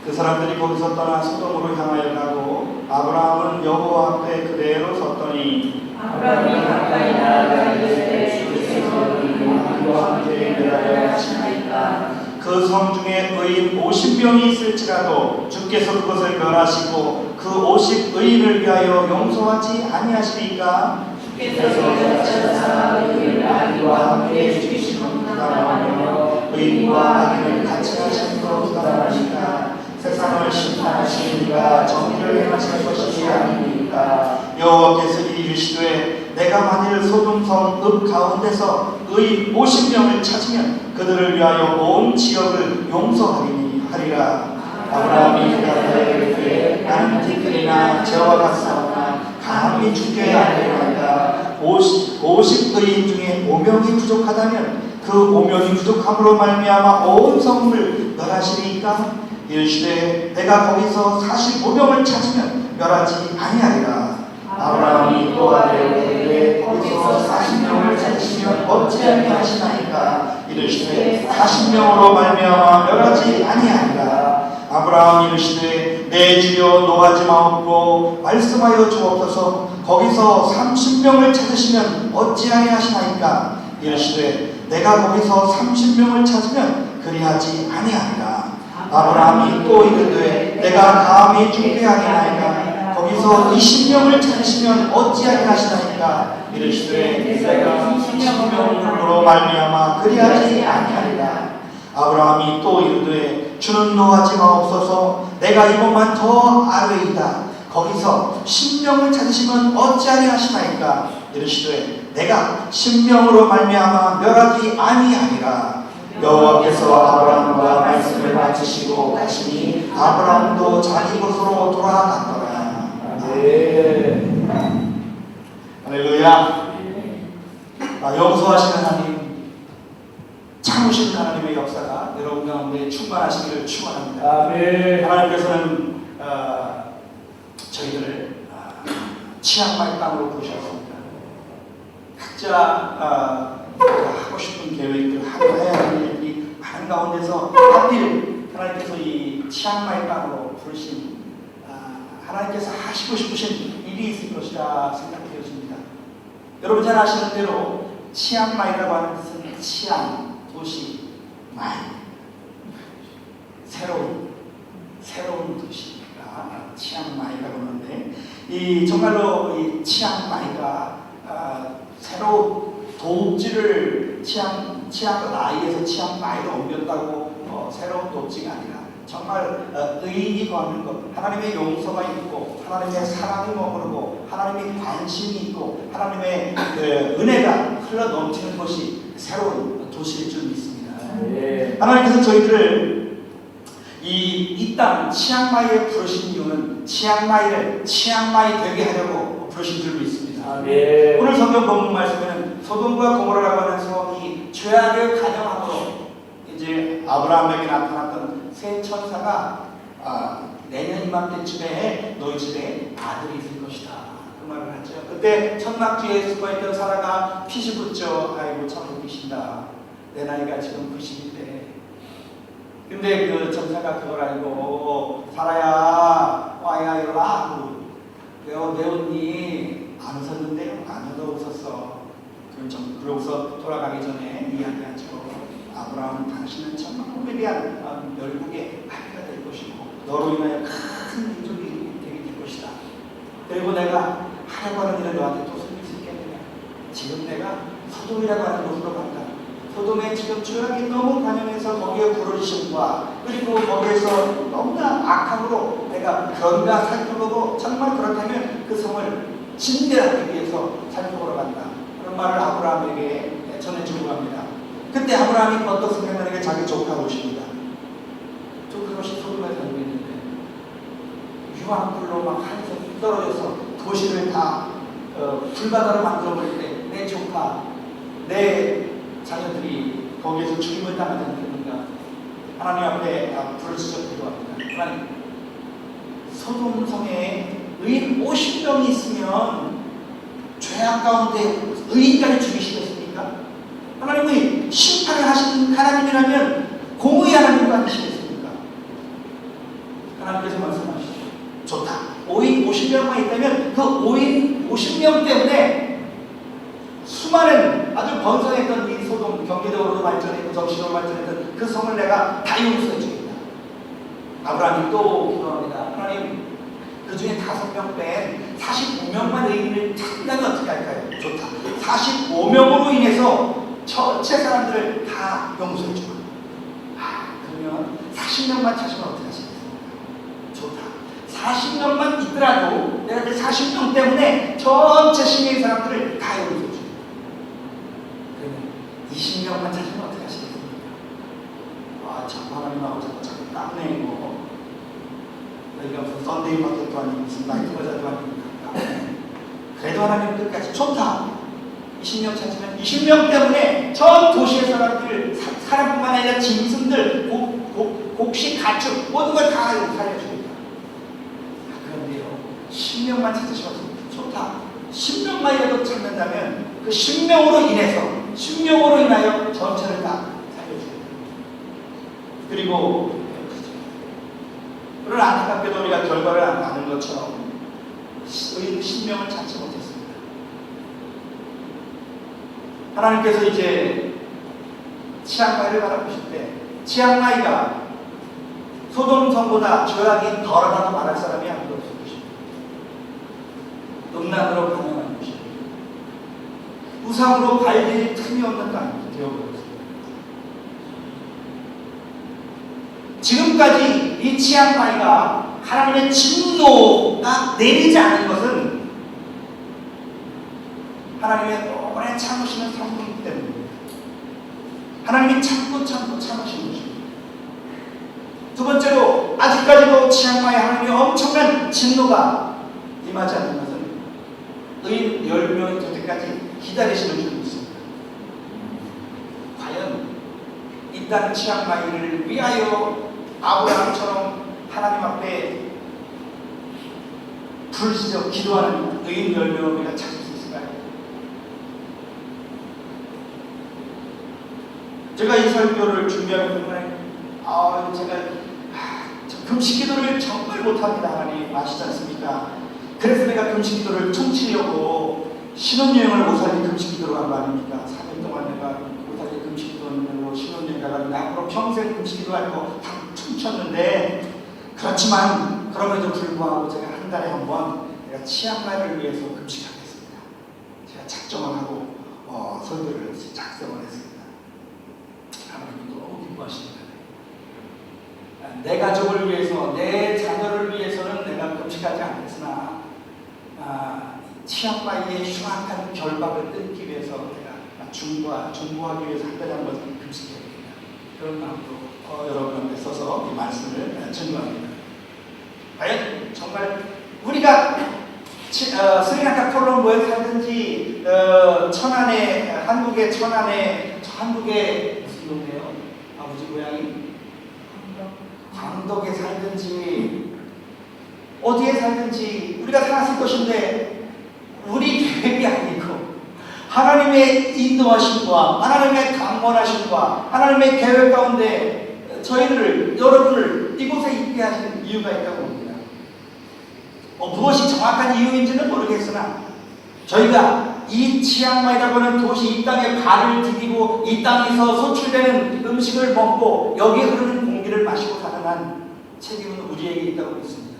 그 사람들이 거기서 떠나 소돔으로 향하여 가고 아브라함은 여호와 앞에 그대로 섰더니 아브라함이 가까이 나아가 이르되 주께서 우리와 함께 멸하려 하시나이까. 그 성 중에 의인 50명이 있을지라도 주께서 그것을 멸하시고 그 50의인을 위하여 용서하지 아니하시리까. 주께서 여자사 의인을 악인과 함께 죽이시는 부담하며 의인과 악인을 같이 하시는 부담하시니까. 세상을 심판하시는 이가 정의를 행하실 것이 아닙니까. 여호와께서 이르시되 내가 만일 소돔성 읍 가운데서 의인 50명을 찾으면 그들을 위하여 온 지역을 용서하리니 하리라. 아브라함이 대답하여 이르되 나는 티끌이나 저와 같사오나 감히 죽게 아니하리이다. 50의인 중에 5명이 부족하다면 그 5명이 부족함으로 말미암아 온 성을 멸하시리이까. 이르시되 내가 거기서 45명을 찾으면 멸하지 아니하리라. 아브라함이 또 아뢰되 거기서 40명을 찾으시면 어찌하냐 하시나이까. 이르시되 40명으로 말미암아 멸하지 아니하리라. 아브라함이 이르시되 내 주여 노하지 마옵고 말씀하여 주옵소서. 거기서 30명을 찾으시면 어찌하냐 하시나이까. 이르시되 내가 거기서 30명을 찾으면 그리하지 아니하리라. 아브라함이 또 이르되 내가 감히 죽게 하리나이까. 거기서 20명을 찾으시면 어찌하리라 하시나이까. 이르시되 내가 20명으로 말미암아 그리하지 아니하리라. 아브라함이 또 이르되 주는 노하지 마옵소서. 내가 이것만 더 아뢰이다. 거기서 10명을 찾으시면 어찌하리라 하시나이까. 이르시되 내가 10명으로 말미암아 멸하지 아니하리라. 여호와께서 아브라함과 말씀을 마치시고 가시니 아브라함도 자기 곳으로 돌아갔더라. 네. 할렐루야. 용서하시는 하나님, 참으시는 하나님의 역사가 여러분 가운데 충만하시기를 축원합니다. 아멘. 하나님께서는 저희들을 치앙마이 땅으로 부르셨습니다. 각자 하고 싶은 계획들, 해야 할 일들이 많은 가운데서 하필 하나님께서 이 치앙마이 땅으로 부르신 하나님께서 하시고 싶으신 일이 있을 것이라 생각되어집니다. 여러분 잘 아시는 대로 치앙마이라고 하는 뜻은 치앙, 도시, 마이, 새로운 도시가 치앙마이라고 하는데, 이 정말로 이 치앙마이가 새로 도읍지를 치앙마이에서 치앙마이로 옮겼다고 새로운 도읍지가 아니라 정말 의인이 거하는 것, 하나님의 용서가 있고 하나님의 사랑이 머무르고 하나님의 관심이 있고 하나님의 은혜가 흘러 넘치는 곳이 새로운 도시일 줄 믿습니다. 네. 하나님께서 저희들을 이 땅 치앙마이에 부르신 이유는 치앙마이를 치앙마이 되게 하려고 부르신 줄 믿습니다. 네. 오늘 성경 본문 말씀에는 소돔과 고모라라고 하는 성이 죄악을 간영함으로 이제 아브라함에게 나타났던 새 천사가 내년 이맘때쯤에 너희 집에 아들이 있을 것이다, 그 말을 하죠. 그때 천막뒤에 숨어있던 사라가 피시 붙죠. 아이고 참 웃기신다. 내 나이가 지금 90인데. 근데 그 천사가 그걸 알고 사라야 와야 일어나. 내 언니 안 웃었는데요? 아니도 웃었어. 그러고서 돌아가기 전에 이야기하죠. 아브라함, 당신은 천만국에 대한 열국의 아기가 될 것이고 너로 인하여 큰 민족이 되게 될 것이다. 그리고 내가 하려고 하는 일을 너한테 또 설명할 수 있겠느냐. 지금 내가 소돔이라고 하는 곳으로 간다. 소돔에 지금 죄악이 너무 관영해서 거기에 부르심과 그리고 거기에서 너무나 악함으로 내가 그런가 살펴보고 정말 그렇다면 그 성을 진멸하기 위해서 살펴보러 간다. 그런 말을 아브라함에게 전해주고 합니다. 그때 아브라함이 번뜩 생각나는 게 자기 조카 옷입니다. 조카 옷이 소돔에 살고 있는데 유황불로 막 하늘에서 떨어져서 도시를 다 불바다로 만들어버릴 때 내 조카, 내 자녀들이 거기에서 죽임을 당하지 않겠는가. 하나님 앞에 부르짖어 기도합니다. 하나님, 소돔성에 의인 50명이 있으면 죄악 가운데 의인까지 죽이시겠습니까? 하나님이 심판을 하시는 하나님이라면 공의 하나님도 아니시겠습니까? 그 5인 50명 때문에 수많은 아주 번성했던 이 소돔, 경제적으로도 발전했고 정신적으로 발전했던 그 성을 내가 다 용서해 주겠다. 아브라함이 또 기도합니다. 하나님, 그 중에 5명 뺀 45명만 의인을 찾는다면 어떻게 할까요? 좋다. 45명으로 인해서 전체 사람들을 다 용서해 주고, 그러면 40명만 찾으면 어떻게 하시겠습니까? 좋다. 40명만 있더라도 내가 그 40명 때문에 전체 시민의 사람들을 다 용서해 주고, 그러면 20명만 찾으면 어떻게 하시겠습니까? 자꾸 하나님하고 자꾸 땀내고, 여기가 무슨 썬데이 마켓도 아니고 무슨 나이트 버자도 아니고, 그래도 하나님 끝까지 좋다. 20명 찾으면 20명 때문에 전 도시의 사람들, 사람뿐만 아니라 짐승들, 곡식, 가축 모든 걸 다 살려주겠다. 그런데요, 10명만 찾으셔도 좋다. 10명만이라도 찾는다면 그 10명으로 인하여 전체를 다 살려주겠다. 그리고 그러나 안타깝게도 우리가 결과를 안 아는 것처럼 의인 10명을 찾지 못했습니다. 하나님께서 이제 치앙마이를 바라보실 때, 치앙마이가 소돔성보다 죄악이 덜하다고 말할 사람이 아무도 없을 것입니다. 음란으로 가난한 것입니다. 우상으로 발디딜 틈이 없는 땅이 되어버렸습니다. 지금까지 이 치앙마이가 하나님의 진노가 내리지 않은 것은 하나님의 오래 참으시는 성품 때문입니다. 하나님이 참고 참으신 것입니다. 두 번째로, 아직까지도 치앙마이 하나님의 엄청난 진노가 임하지 않는 것은 의인 10명이 될 때까지 기다리시는 줄 믿습니다. 과연 이 땅 치앙마이를 위하여 아브라함처럼 하나님 앞에 불시적 기도하는 의인 10명을 우리가 찾을 수 있을까요? 제가 이 설교를 준비하는 동안에 제가 금식 기도를 정말 못합니다. 하나님 아시지 않습니까? 그래서 내가 금식 기도를 퉁치려고 신혼여행을 오사리 금식 기도로 간 거 아닙니까? 4년 동안 내가 오사리 금식 기도하는 신혼여행 가가지고 앞으로 평생 금식 기도할 거 다 퉁쳤는데, 그렇지만 그럼에도 불구하고 제가 한 달에 한 번 내가 치앙마이를 위해서 금식하겠습니다. 제가 작정을 하고 설교를 작성을 했습니다. 하나님이 너무 기뻐하십니다. 내 가족을 위해서, 내 자녀를 위해서는 내가 금식하지 않겠으나 치앙마이의 흉악한 결박을 끊기 위해서 내가 중보하기 위해서 한 달에 한 번 금식해야 됩니다. 그런 마음으로 여러분 앞에 서서 이 말씀을 전합니다. 과연 정말 우리가 스리랑카 콜롬보에 살든지 한국의 천안에, 한국의 무슨 동네요? 아버지 고향이 광덕에 살든지 어디에 살든지 우리가 살았을 것인데, 우리 계획이 아니고 하나님의 인도하심과 하나님의 강권하심과 하나님의 계획 가운데 여러분을 이곳에 있게 하신 이유가 있다고 봅니다. 무엇이 정확한 이유인지는 모르겠으나 저희가 이 치앙마이라고 하는 도시, 이 땅에 발을 디디고 이 땅에서 소출되는 음식을 먹고 여기에 흐르는 공기를 마시고 사는 한 책임은 우리에게 있다고 믿습니다.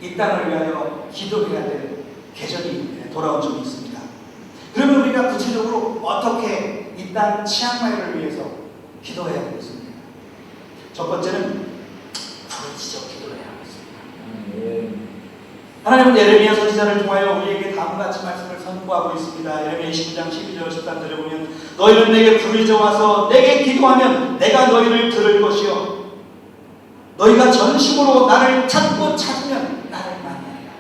이 땅을 위하여 기도해야 될 계절이 돌아온 적이 있습니다. 그러면 우리가 구체적으로 어떻게 이 땅 치앙마이를 위해서 기도해야 되겠습니까? 첫 번째는 부르짖어 기도해야 하겠습니다. 하나님은 예레미야 선지자를 통하여 우리에게 다음과 같이 말씀을 선포하고 있습니다. 예레미야 29장 12절 13절에 보면, 너희는 내게 부르짖어 와서 내게 기도하면 내가 너희를 들을 것이요 너희가 전심으로 나를 찾고 찾으면 나를 만나리라.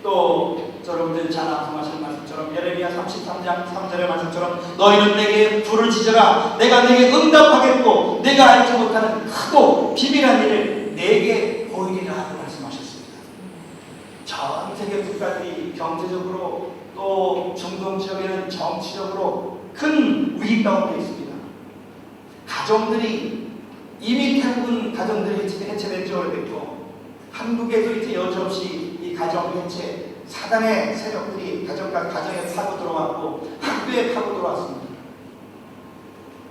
또 여러분들이 잘 암송하시는 말씀처럼 예레미야 33장 3절의 말씀처럼, 너희는 내게 부르짖어라 내가 내게 응답하겠고 내가 알지 못하는 크고 비밀한 일을 내게 보이리라 하고 말씀하셨습니다. 전 세계 국가들이 경제적으로 또 중동 지역에는 정치적으로 큰 위기 가운데 있습니다. 가정들이 이미 태국은 가정들이 해체된 지 오래됐고 한국에도 이제 여지없이 이 가정 해체, 사단의 세력들이 가정에 파고 들어왔고 학교에 파고 들어왔습니다.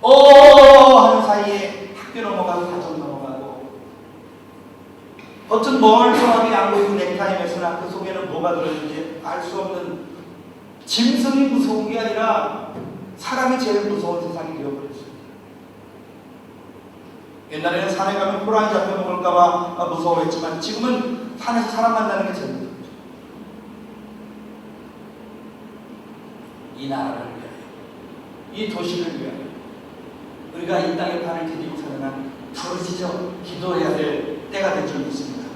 하는 사이에 학교 넘어가고 가정 넘어가고 어떤 멀쩡하게 안고 있는 넥타이에서나 그 속에는 뭐가 들어있는지 알 수 없는 짐승이 무서운 게 아니라 사람이 제일 무서운 세상이 되어버렸어요. 옛날에는 산에 가면 호랑이 잡혀먹을까봐 무서워했지만 지금은 산에서 사람 만나는 게 제일 무서워요. 이 나라를 위하여, 이 도시를 위하여 우리가 이 땅의 판을 디디고 살아난 부르짖어 기도해야 될 때가 될 줄 믿습니다.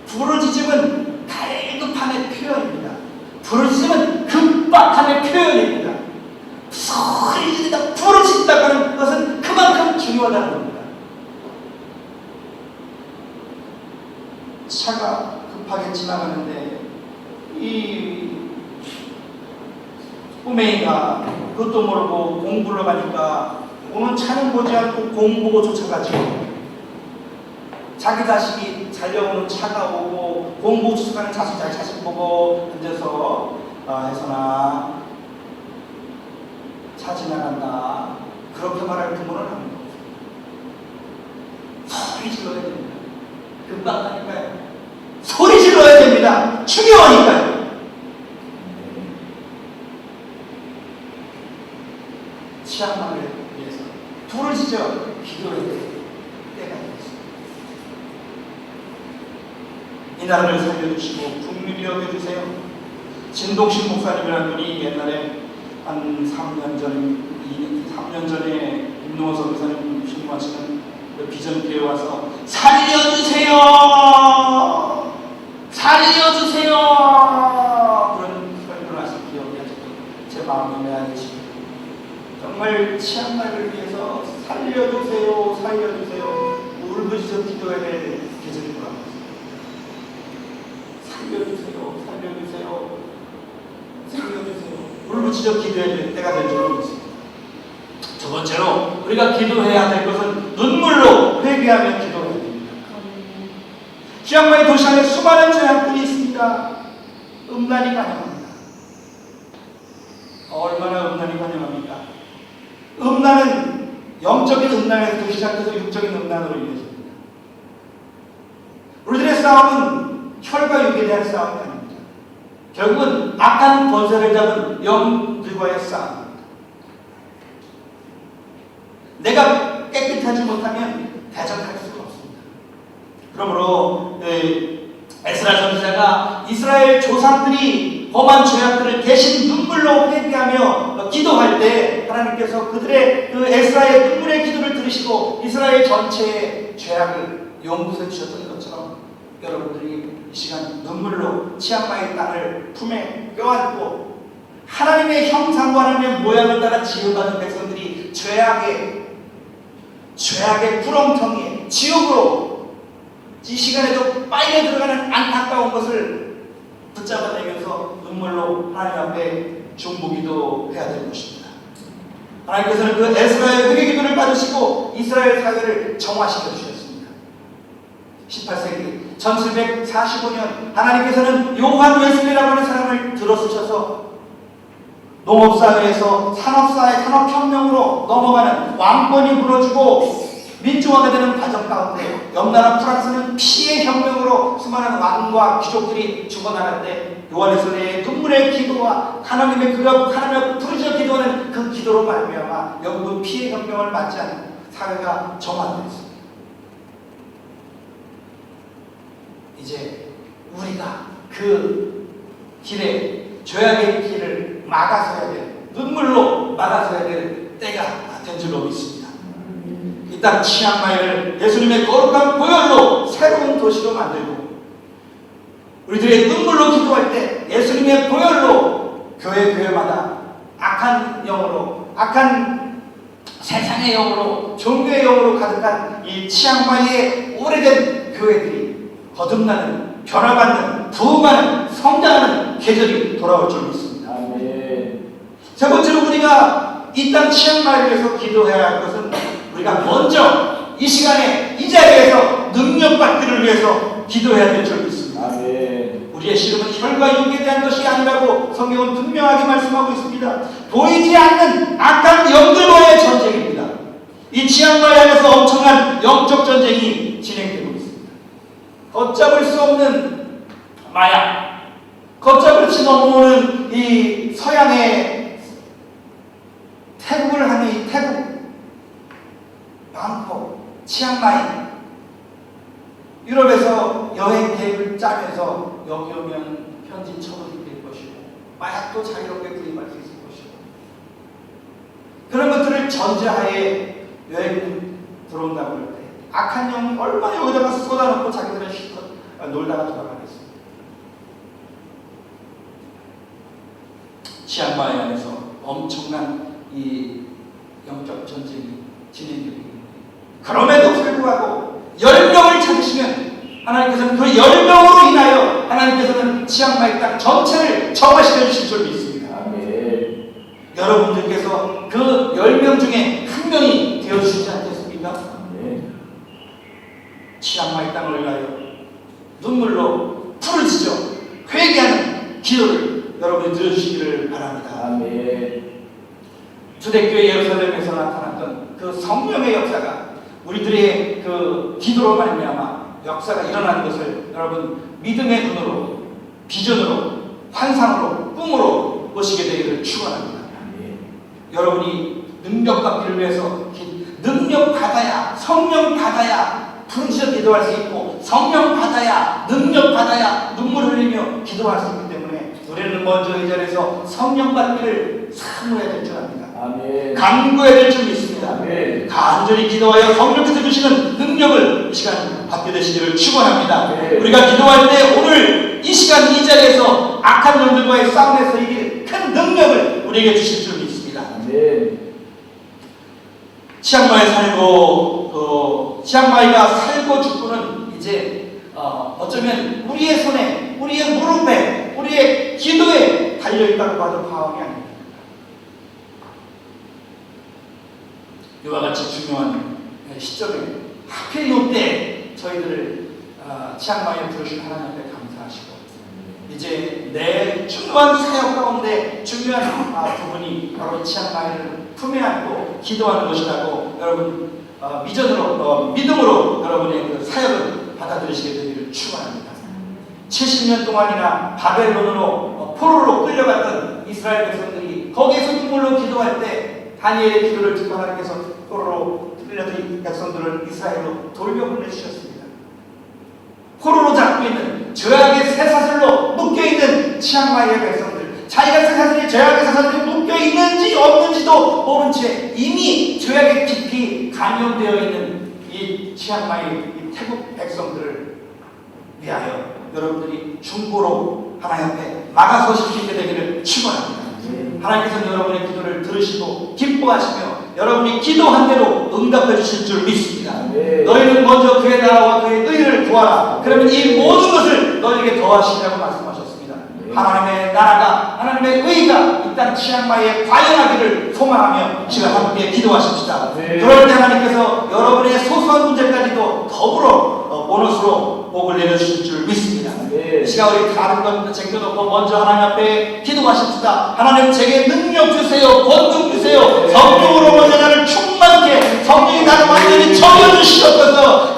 부르짖음은 갈급함의 표현입니다. 부르짖음은 급박함의 표현입니다. 소리 지르다 부르짖다고 하는 것은 그만큼 중요하다는 겁니다. 차가 급하게 지나가는데 이 꼬맹이가 그것도 모르고 공 보러 가니까 오는 차는 보지 않고 공 보고 쫓아가죠. 자기 자식이 달려오는 차가 오고 공 보고 쫓아가는 자식 보고 앉아서 해서나 차 지나간다 그렇게 말할 부모는 합니다. 소리 질러야 됩니다. 급박하니까요. 소리 질러야 됩니다. 중요하니까요. 치안만을 위해서 부르짖어 기도해야 될 때가 있습니다. 이 나라를 살려주시고 국민이 여겨주세요. 진동식 목사님이라는 분이 옛날에 한 3년 전에 임동호 선교사님 신고하시는 그 비전교회에 와서 살려주세요! 살려주세요! 그런 설교를 하신 기억이 아직도 제 마음에 메아리십니다. 정말 치안말을 위해서 살려주세요, 살려주세요. 울부짖어 기도해야 될 계절인 것 같습니다. 살려주세요, 살려주세요, 살려주세요. 울부짖어 기도해야 될 때가 될 줄로 믿습니다. 두 번째로 우리가 기도해야 될 것은 눈물로 회개하며 기도해야 됩니다. 지역마의 도시 안에 수많은 죄악들이 있습니다. 음란이 가능합니다. 얼마나 음란이 가능합니까? 음란은 영적인 음란에서 시작해서 육적인 음란으로 이어집니다. 우리들의 싸움은 혈과 육에 대한 싸움이 아닙니다. 결국은 악한 권세를 잡은 영들과의 싸움입니다. 내가 깨끗하지 못하면 대적할 수가 없습니다. 그러므로 에스라 선지자가 이스라엘 조상들이 범한 죄악들을 대신 눈물로 회개하며 기도할 때 하나님께서 그들의 그 에스라의 눈물의 기도를 들으시고 이스라엘 전체의 죄악을 용서해 주셨던 것처럼 여러분들이 이 시간 눈물로 치앙마이 땅을 품에 껴안고 하나님의 형상과 하나님의 모양을 따라 지어받은 백성들이 죄악의 구렁텅이에 지옥으로 이 시간에도 빨려 들어가는 안타까운 것을 붙잡아내면서 눈물로 하나님 앞에 중보기도 해야 될 것입니다. 하나님께서는 그 에스라의 회개기도를 받으시고 이스라엘 사회를 정화시켜 주셨습니다. 18세기 1745년 하나님께서는 요한 웨슬리라고 하는 사람을 들어쓰셔서 농업사회에서 산업혁명으로 넘어가는 왕권이 무너지고 민주화가 되는 과정 가운데 옆나라 프랑스는 피해 혁명으로 수많은 왕과 귀족들이 죽어나갈 요한 웨슬리의 눈물의 기도와 하나님의 부르짖어 기도하는 그 기도로 말미암아 영국은 피해 혁명을 맞지 않은 사회가 정화되었습니다. 이제 우리가 그 길에 죄악의 길을 막아서야 될 눈물로 막아서야 될 때가 된 줄로 믿습니다. 이 땅 치앙마이를 예수님의 거룩한 보혈로 새로운 도시로 만들고 우리들의 눈물로 기도할 때 예수님의 보혈로 교회마다 악한 영으로 악한 세상의 영으로 종교의 영으로 가득한 이 치앙마이의 오래된 교회들이 거듭나는 변화받는 부흥하는 성장하는 계절이 돌아올 줄 믿습니다. 세 번째로 우리가 이 땅 치앙마이를 위해서 기도해야 할 것은 우리가 먼저 이 시간에 이 자리에서 능력받기를 위해서 기도해야 될 줄 믿습니다. 아멘. 우리의 씨름은 혈과 육에 대한 것이 아니라고 성경은 분명하게 말씀하고 있습니다. 보이지 않는 악한 영들과의 전쟁입니다. 이 치안마을 안에서 엄청난 영적 전쟁이 진행되고 있습니다. 걷잡을 수 없는 마약, 걷잡을 수 넘어오는 이 서양의 태국을 하는 이 태국, 방콕, 치앙마이, 유럽에서 여행 계획을 짜면서 여기 오면 현지 처분이 될 것이고 마약도 자유롭게 구입할 수 있을 것이고 그런 것들을 전제하에 여행을 들어온다고 할 때 악한 영이 얼마나 여기다가 쏟아놓고 자기들은 실컷 놀다가 돌아가겠습니다. 치안마이 안에서 엄청난 이 영적 전쟁이 진행되고 있는데 그럼에도 불구하고 10명을 찾으시면 하나님께서는 그 10명으로 인하여 하나님께서는 치앙마이 땅 전체를 정화시켜 주실 줄 믿습니다. 아멘. 여러분들께서 그 10명 중에 한 명이 되어주시지 않겠습니까? 아멘. 치앙마이 땅을 위하여 눈물로 부르짖어 회개하는 기도를 여러분이 들어주시기를 바랍니다. 아멘. 초대교회 예루살렘에서 나타났던 그 성령의 역사가 우리들의 그 기도로 말미암아 역사가 일어나는 것을 여러분 믿음의 눈으로, 비전으로, 환상으로, 꿈으로 보시게 되기를 축원합니다. 여러분이 능력 받기를 위해서 능력 받아야, 성령 받아야 부르짖어 기도할 수 있고 성령 받아야, 능력 받아야 눈물 흘리며 기도할 수 있기 때문에 우리는 먼저 이 자리에서 성령 받기를 사모해야 될 줄 압니다. 아멘. 간구해야 될 줄 믿습니다. 아멘. 간절히 기도하여 성령께서 주시는 능력을 이 시간 받게 되시기를 축원합니다. 아멘. 우리가 기도할 때 오늘 이 시간 이 자리에서 악한 영들과의 싸움에서 이길 큰 능력을 우리에게 주실 줄 믿습니다. 아멘. 치앙마이에 살고 치앙마이가 살고 죽고는 이제 어쩌면 우리의 손에, 우리의 무릎에, 우리의 기도에 달려있다고 봐도 과언이 아닙니다. 이와 같이 중요한 시점에 하필 이때 저희들을 치앙마이에 부르신 하나님 앞에 감사하시고 이제 내 중요한 사역 가운데 중요한 부분이 바로 치앙마이를 품에 안고 기도하는 것이라고 여러분 믿음으로 여러분의 그 사역을 받아들이시게 되기를 축원합니다. 70년 동안이나 바벨론으로 포로로 끌려갔던 이스라엘 백성들이 거기에서 눈물로 기도할 때 다니엘의 기도를 듣고 하나님께서 포로로 끌려든 백성들을 이스라엘로 돌려보내주셨습니다. 포로로 잡고 있는 죄악의 쇠사슬로 묶여있는 치앙마이의 백성들, 자기가 쇠사슬이 죄악의 쇠사슬에 묶여있는지 없는지도 모른 채 이미 죄악에 깊이 감염되어 있는 이 치앙마이 이 태국 백성들을 위하여 여러분들이 중보로 하나님 앞에 막아서실 수 있게 되기를 축원합니다. 하나님께서는 여러분의 기도를 들으시고 기뻐하시며 여러분이 기도한 대로 응답해 주실 줄 믿습니다. 너희는 먼저 그의 나라와 그의 의를 구하라. 그러면 이 모든 것을 너희에게 더하시리라고 말씀하셨습니다. 하나님의 나라가, 하나님의 의가 이 땅 치앙마이에 과연하기를 소망하며 시간 함께 기도하십시다. 그럴 때 하나님께서 여러분의 소소한 문제까지도 더불어 보너스로 복을 내려주실 줄 믿습니다. 이 시간 우리 다른 것부터 챙겨놓고 먼저 하나님 앞에 기도하십시다. 하나님 제게 능력 주세요. 권능 주세요. 성령으로 먼저 나를 충만케, 성령이 나를 완전히 정해주시옵소서.